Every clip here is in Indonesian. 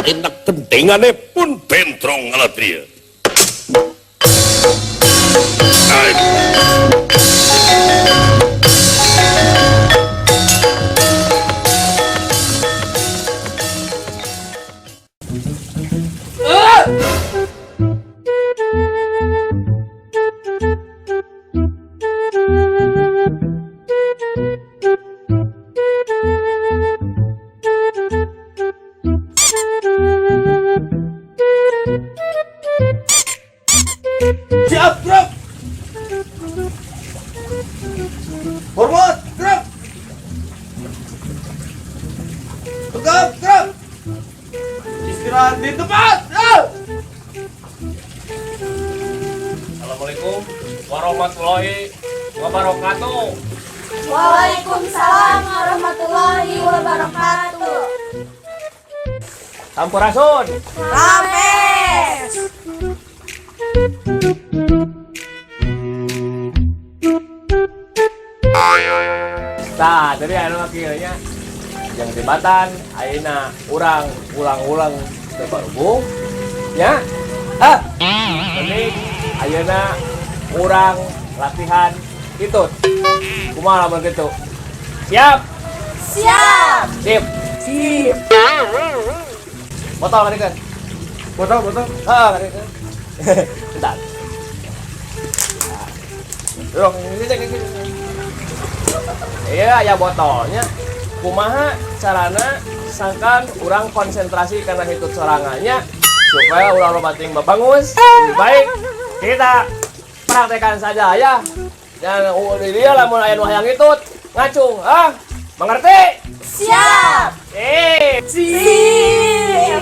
enak gendengane pun bentrong ngalatria. Siap, Grab. Hormat, Grab. Tegap, Grab. Istirahat di tempat. Assalamualaikum warahmatullahi wabarakatuh. Waalaikumsalam warahmatullahi wabarakatuh. Sampurasun. Rames. Nah, dari anu akhirnya yang debatan ayeuna urang ulang-ulang teu barubung nya. Ini ayeuna urang latihan itut. Kumaha lamun kitu? Siap. Siap. Sip. Sip. Botol kan? Botol. Kan. Bentar. Dorong ini. Iya, ya botolnya. Kumaha carana sangkan urang konsentrasi karena hitut sorangannya supaya urang lobating babangus. Lebih baik kita praktekkan saja ya. Dan dia lamun aya nu hayang hitut ngacung. Mengerti? Siap. Sip. Sip.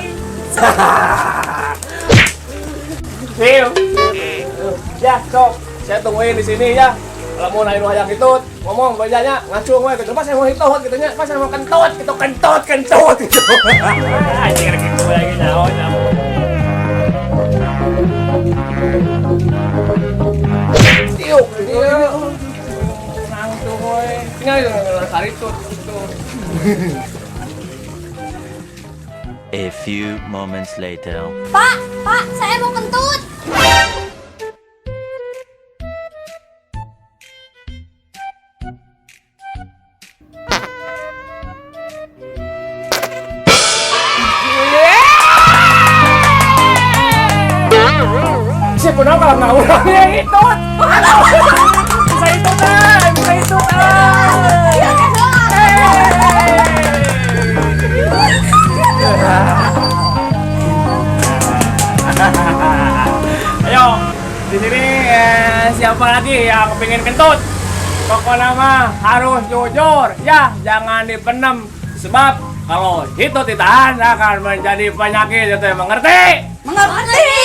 Ya, sok. Saya tungguin di sini ya. Lamun aya nu hayang hitut, ngomong bajanya ngacung we gitu. Pas saya mau hitut gitu nya. Pas saya mau kentut gitu, kentut gitu. Anjir gitu lagi naon. Tiuk, nang tuh we. Tinggal saritut gitu. A few moments later. Pak, saya mau kentut. Siapa nama kalau nggak urangnya hitut? Bisa hitut bisa hitut Ayo, di sini siapa lagi yang pengen kentut? Pokoknya mah harus jujur, ya jangan dipendam. Sebab kalau hitut ditahan akan menjadi penyakit, itu mengerti? Mengerti.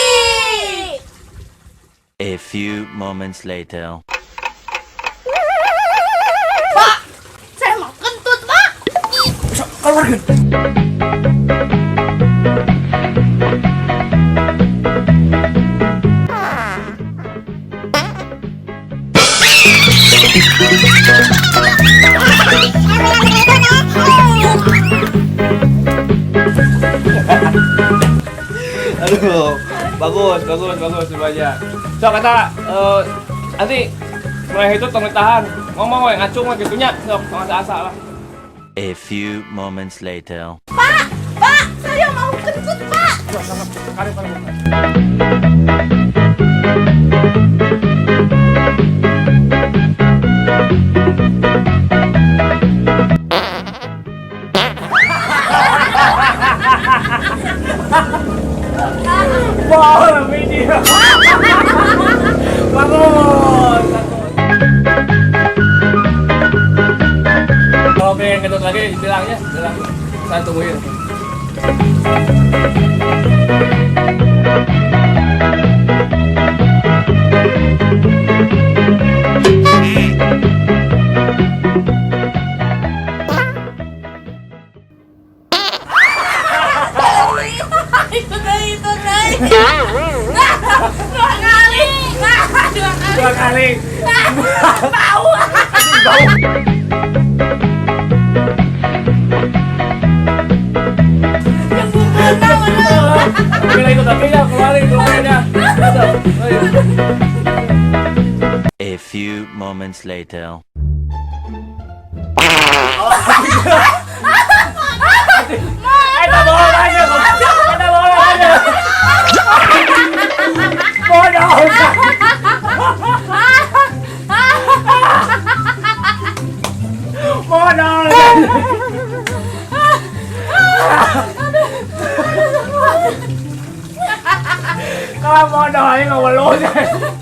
A few moments later. Pak, saya mau kentut, Pak. Keluar. Aduh, bagus semuanya. So kata nanti mulai itu tong ditahan. Ngomong we ngacung we gitunya. Sok asa-asa lah. A few moments later. Pak, saya mau kentut, Pak. Kali. Wow, video. Bagus. Kalau pengen kentut lagi, bilang. Saya tungguin. Itu deh. Dua kali. Bau. Yang Kita ikut lagi ya, keluarin ya. Ayo. A few moments later. Kita bohong aja. Kita bohong aja. Bodoh. Kalau bodoh ini nggak boleh.